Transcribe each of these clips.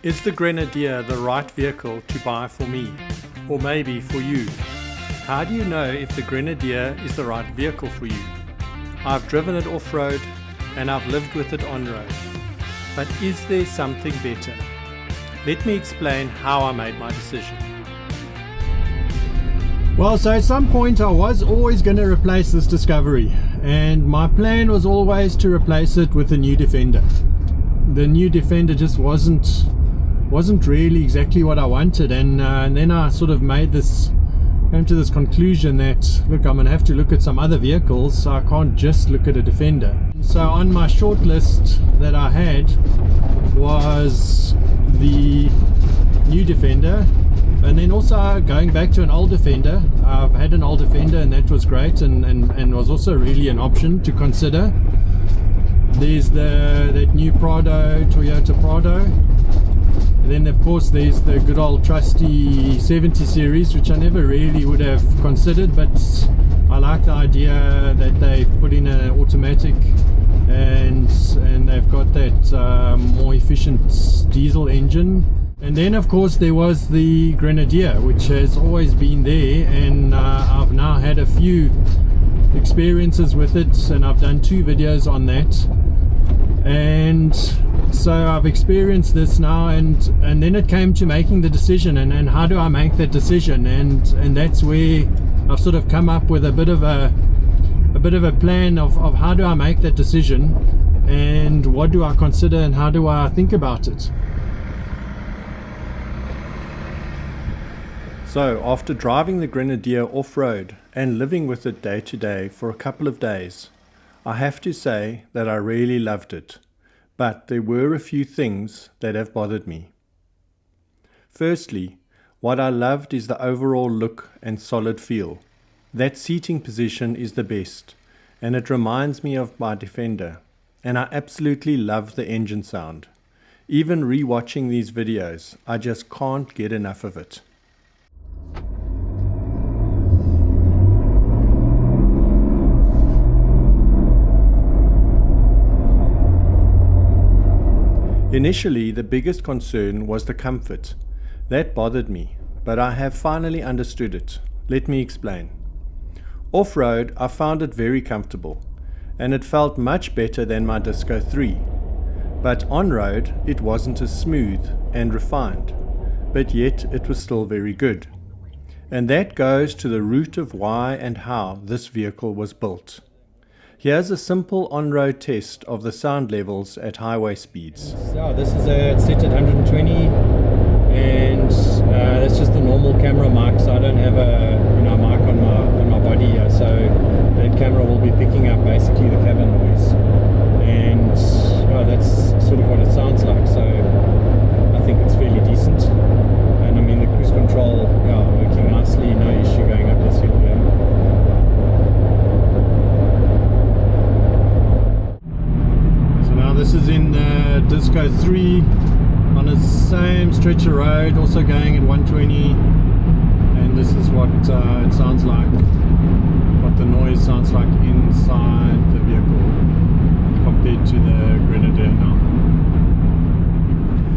Is the Grenadier the right vehicle to buy for me? Or maybe for you? How do you know if the Grenadier is the right vehicle for you? I've driven it off-road and I've lived with it on-road. But is there something better? Let me explain how I made my decision. Well, so at some point I was always going to replace this Discovery, and my plan was always to replace it with a new Defender. The new Defender just wasn't really exactly what I wanted, and then I sort of came to this conclusion that, look, I'm going to have to look at some other vehicles, so I can't just look at a Defender. So on my short list that I had was the new Defender, and then also going back to an old Defender. I've had an old Defender and that was great, and was also really an option to consider. There's that new Toyota Prado, and then of course there's the good old trusty 70 series, which I never really would have considered, but I like the idea that they put in an automatic and they've got that more efficient diesel engine. And then of course there was the Grenadier, which has always been there, and I've now had a few experiences with it, and I've done 2 videos on that, and so I've experienced this now, and then it came to making the decision, and how do I make that decision, and that's where I've sort of come up with a bit of a plan of how do I make that decision, and what do I consider, and how do I think about it. So, after driving the Grenadier off-road and living with it day to day for a couple of days, I have to say that I really loved it, but there were a few things that have bothered me. Firstly, what I loved is the overall look and solid feel. That seating position is the best, and it reminds me of my Defender, and I absolutely love the engine sound. Even re-watching these videos, I just can't get enough of it. Initially, the biggest concern was the comfort. That bothered me, but I have finally understood it. Let me explain. Off-road, I found it very comfortable, and it felt much better than my Disco 3. But on-road, it wasn't as smooth and refined, but yet it was still very good. And that goes to the root of why and how this vehicle was built. Here's a simple on-road test of the sound levels at highway speeds. So this is it's set at 120, and that's just the normal camera mic, so I don't have a mic on my body here, so that camera will be picking up basically the cabin noise, and that's sort of what it sounds like, so I think it's fairly decent. And I mean the cruise control, working nicely, no issue going up this hill here. This is in the Disco 3 on the same stretch of road, also going at 120, and this is what it sounds like, what the noise sounds like inside the vehicle compared to the Grenadier now.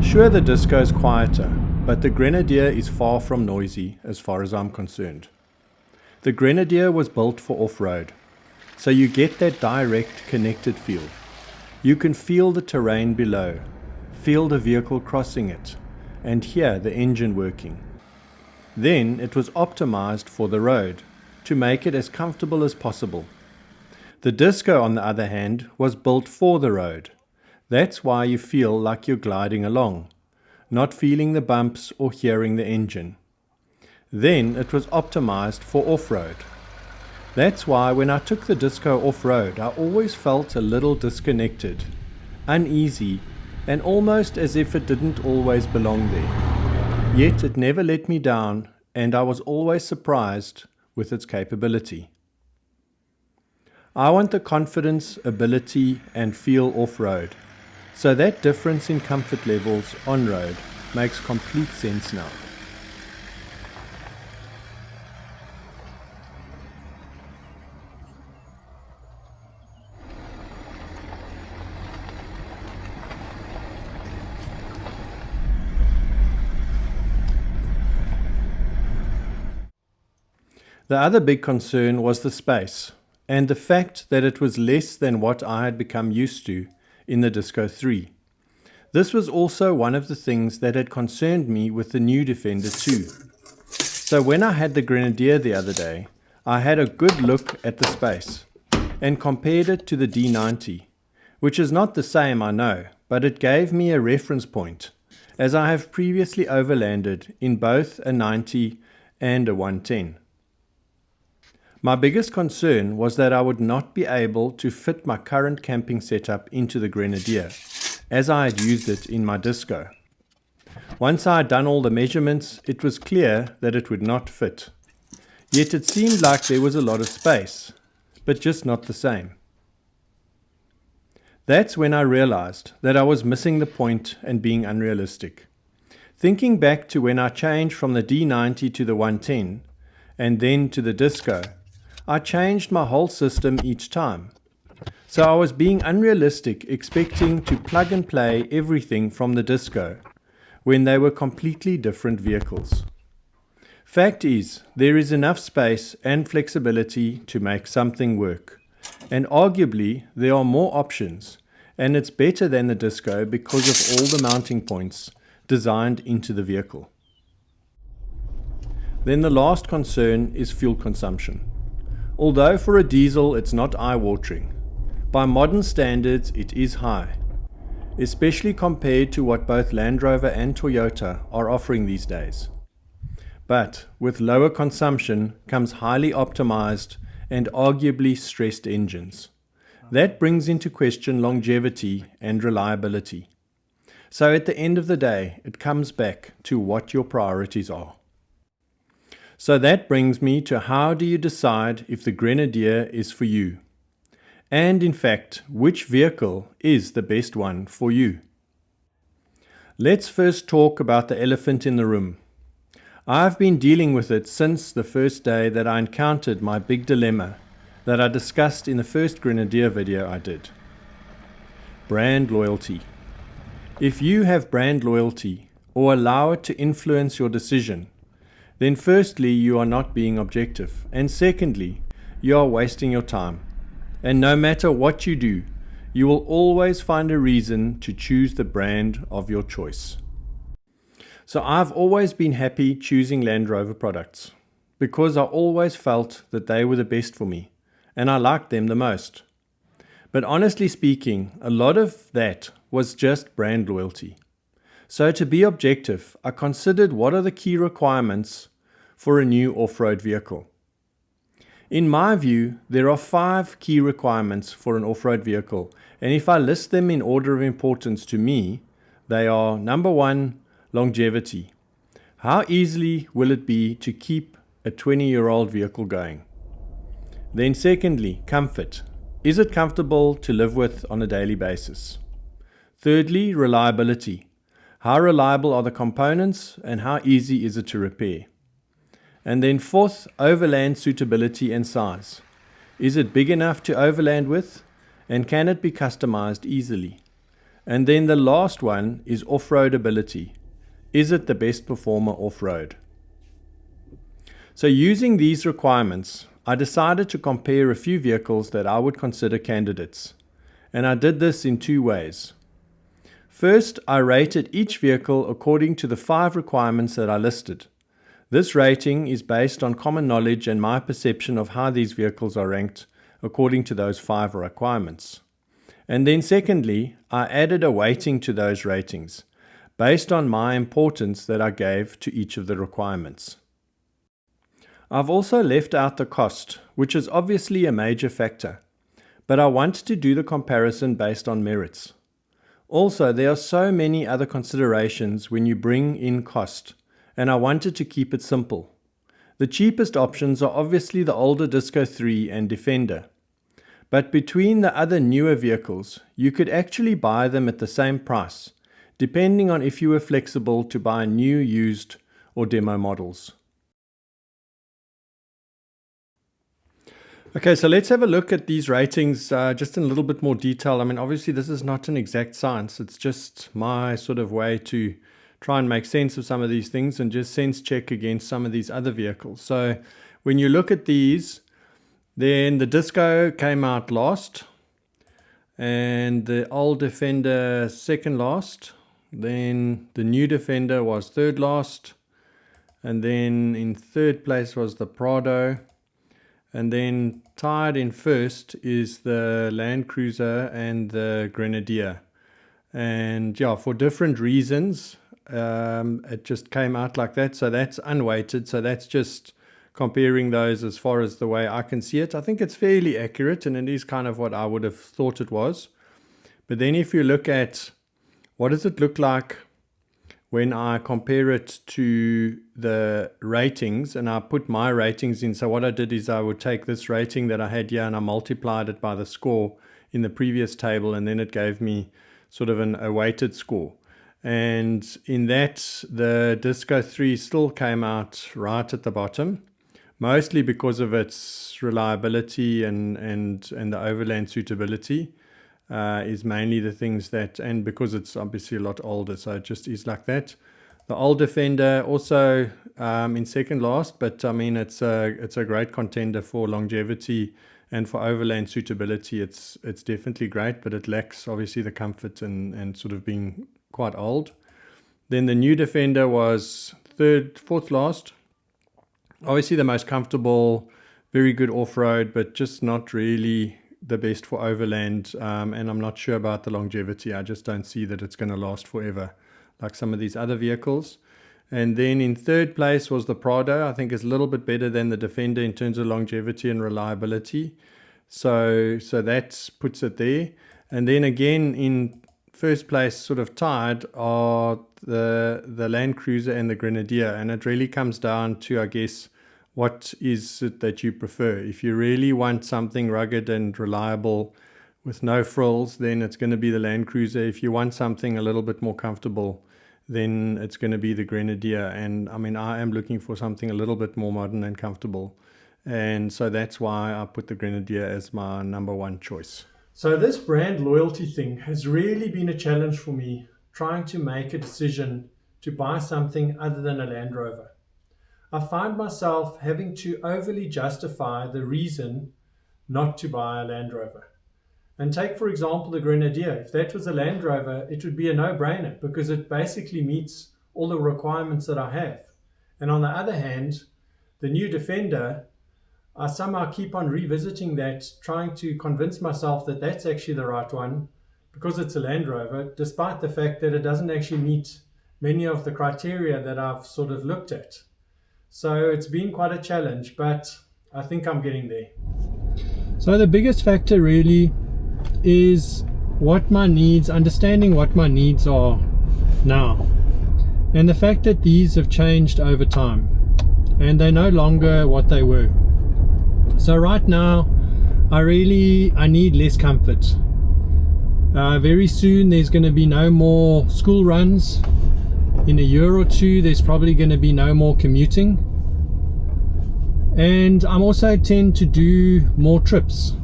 Sure, the Disco is quieter, but the Grenadier is far from noisy as far as I'm concerned. The Grenadier was built for off-road, so you get that direct connected feel. You can feel the terrain below, feel the vehicle crossing it, and hear the engine working. Then it was optimized for the road to make it as comfortable as possible. The Disco, on the other hand, was built for the road. That's why you feel like you're gliding along, not feeling the bumps or hearing the engine. Then it was optimized for off-road. That's why when I took the Disco off-road, I always felt a little disconnected, uneasy, and almost as if it didn't always belong there. Yet it never let me down, and I was always surprised with its capability. I want the confidence, ability, and feel off-road, so that difference in comfort levels on-road makes complete sense now. The other big concern was the space, and the fact that it was less than what I had become used to in the Disco 3. This was also one of the things that had concerned me with the new Defender 2. So when I had the Grenadier the other day, I had a good look at the space and compared it to the D90, which is not the same, I know, but it gave me a reference point, as I have previously overlanded in both a 90 and a 110. My biggest concern was that I would not be able to fit my current camping setup into the Grenadier, as I had used it in my Disco. Once I had done all the measurements, it was clear that it would not fit. Yet it seemed like there was a lot of space, but just not the same. That's when I realized that I was missing the point and being unrealistic. Thinking back to when I changed from the D90 to the 110, and then to the Disco, I changed my whole system each time. So I was being unrealistic, expecting to plug and play everything from the Disco, when they were completely different vehicles. Fact is, there is enough space and flexibility to make something work, and arguably there are more options, and it's better than the Disco because of all the mounting points designed into the vehicle. Then the last concern is fuel consumption. Although for a diesel it's not eye-watering, by modern standards it is high, especially compared to what both Land Rover and Toyota are offering these days. But with lower consumption comes highly optimized and arguably stressed engines. That brings into question longevity and reliability. So at the end of the day, it comes back to what your priorities are. So that brings me to how do you decide if the Grenadier is for you? And in fact, which vehicle is the best one for you? Let's first talk about the elephant in the room. I've been dealing with it since the first day that I encountered my big dilemma that I discussed in the first Grenadier video I did. Brand loyalty. If you have brand loyalty or allow it to influence your decision, then firstly, you are not being objective, and secondly, you are wasting your time. And no matter what you do, you will always find a reason to choose the brand of your choice. So I've always been happy choosing Land Rover products, because I always felt that they were the best for me, and I liked them the most. But honestly speaking, a lot of that was just brand loyalty. So to be objective, I considered what are the key requirements for a new off-road vehicle. In my view, there are 5 key requirements for an off-road vehicle, and if I list them in order of importance to me, they are: number 1, longevity. How easily will it be to keep a 20-year-old vehicle going? Then secondly, comfort. Is it comfortable to live with on a daily basis? Thirdly, reliability. How reliable are the components and how easy is it to repair? And then fourth, overland suitability and size. Is it big enough to overland with, and can it be customized easily? And then the last one is off-road ability. Is it the best performer off-road? So using these requirements, I decided to compare a few vehicles that I would consider candidates. And I did this in 2 ways. First, I rated each vehicle according to the 5 requirements that I listed. This rating is based on common knowledge and my perception of how these vehicles are ranked according to those 5 requirements. And then secondly, I added a weighting to those ratings based on my importance that I gave to each of the requirements. I've also left out the cost, which is obviously a major factor, but I want to do the comparison based on merits. Also, there are so many other considerations when you bring in cost, and I wanted to keep it simple. The cheapest options are obviously the older Disco 3 and Defender. But between the other newer vehicles, you could actually buy them at the same price, depending on if you were flexible to buy new, used, or demo models. Okay, so let's have a look at these ratings just in a little bit more detail. I mean, obviously this is not an exact science. It's just my sort of way to try and make sense of some of these things and just sense check against some of these other vehicles. So when you look at these, then the Disco came out last, and the old Defender second last. Then the new Defender was third last, and then in third place was the Prado, and then tied in first is the Land Cruiser and the Grenadier. And yeah, for different reasons, it just came out like that. So that's unweighted. So that's just comparing those as far as the way I can see it. I think it's fairly accurate, and it is kind of what I would have thought it was. But then if you look at what does it look like when I compare it to the ratings, and I put my ratings in. So what I did is I would take this rating that I had here and I multiplied it by the score in the previous table, and then it gave me sort of a weighted score. And in that, the Disco 3 still came out right at the bottom, mostly because of its reliability and the overland suitability. Is mainly the things that, and because it's obviously a lot older, so it just is like that. The old Defender also in second last, but I mean it's a great contender for longevity and for overland suitability. It's definitely great, but it lacks obviously the comfort and sort of being quite old. Then the new Defender was fourth last. Obviously the most comfortable, very good off-road, but just not really the best for overland, and I'm not sure about the longevity. I just don't see that it's going to last forever like some of these other vehicles. And then in third place was the Prado. I think it's a little bit better than the Defender in terms of longevity and reliability, so that puts it there. And then again in first place, sort of tied, are the Land Cruiser and the Grenadier, and it really comes down to, I guess, what is it that you prefer? If you really want something rugged and reliable with no frills, then it's going to be the Land Cruiser. If you want something a little bit more comfortable, then it's going to be the Grenadier. And I mean, I am looking for something a little bit more modern and comfortable. And so that's why I put the Grenadier as my number one choice. So this brand loyalty thing has really been a challenge for me, trying to make a decision to buy something other than a Land Rover. I find myself having to overly justify the reason not to buy a Land Rover. And take, for example, the Grenadier. If that was a Land Rover, it would be a no-brainer because it basically meets all the requirements that I have. And on the other hand, the new Defender, I somehow keep on revisiting that, trying to convince myself that that's actually the right one because it's a Land Rover, despite the fact that it doesn't actually meet many of the criteria that I've sort of looked at. So it's been quite a challenge, but I think I'm getting there. So the biggest factor really is understanding what my needs are now. And the fact that these have changed over time and they're no longer what they were. So right now, I need less comfort. Very soon there's going to be no more school runs. In a year or two, there's probably going to be no more commuting. And I'm also tend to do more trips.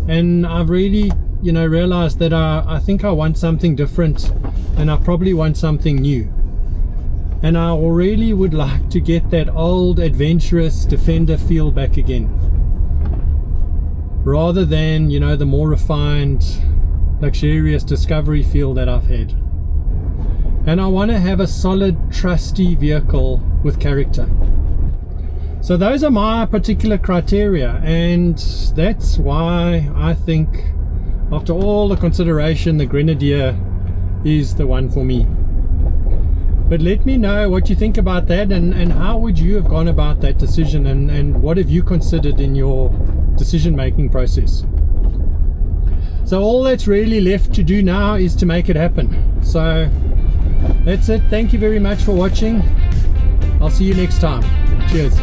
And I've really, realized that I think I want something different, and I probably want something new. And I really would like to get that old adventurous Defender feel back again, rather than, the more refined, luxurious Discovery feel that I've had. And I want to have a solid, trusty vehicle with character. So those are my particular criteria, and that's why I think, after all the consideration, the Grenadier is the one for me. But let me know what you think about that, and how would you have gone about that decision, and what have you considered in your decision-making process. So all that's really left to do now is to make it happen. So that's it. Thank you very much for watching. I'll see you next time. Cheers.